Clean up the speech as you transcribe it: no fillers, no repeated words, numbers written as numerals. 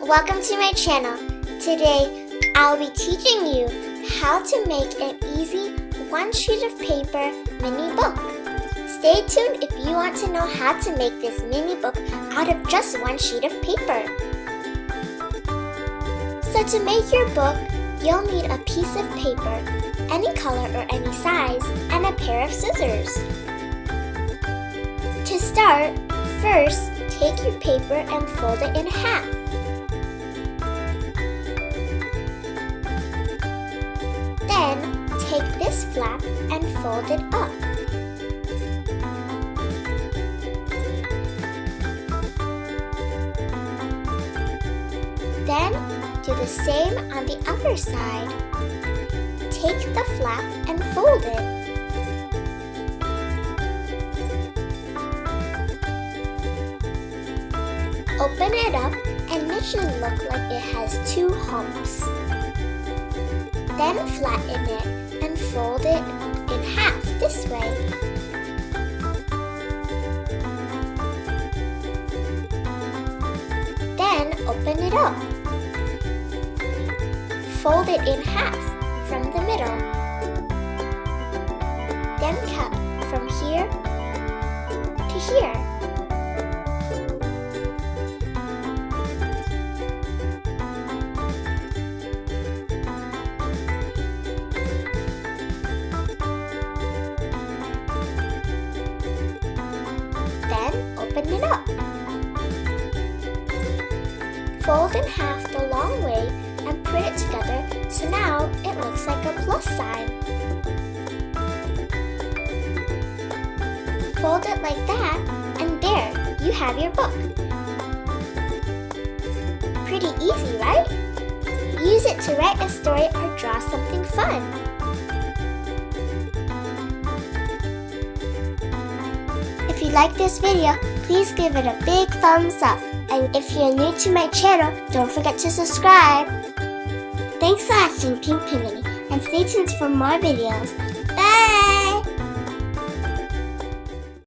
Welcome to my channel. Today, I'll be teaching you how to make an easy one sheet of paper mini book. Stay tuned if you want to know how to make this mini book out of just one sheet of paper. So to make your book, you'll need a piece of paper, any color or any size, and a pair of scissors. To start, first, take your paper and fold it in half. Then, take this flap and fold it up. Then, do the same on the other side. Take the flap and fold it. Open it up and it should look like it has two humps. Then flatten it and fold it in half this way. Then open it up. Fold it in half from the middle. Then cut from here to here. Then open it up. Fold in half the long way and put it together so now it looks like a plus sign. Fold it like that and there, you have your book. Pretty easy, right? Use it to write a story or draw something fun. If you like this video, please give it a big thumbs up. And if you're new to my channel, don't forget to subscribe. Thanks for watching Pink Penguiny, and stay tuned for more videos. Bye!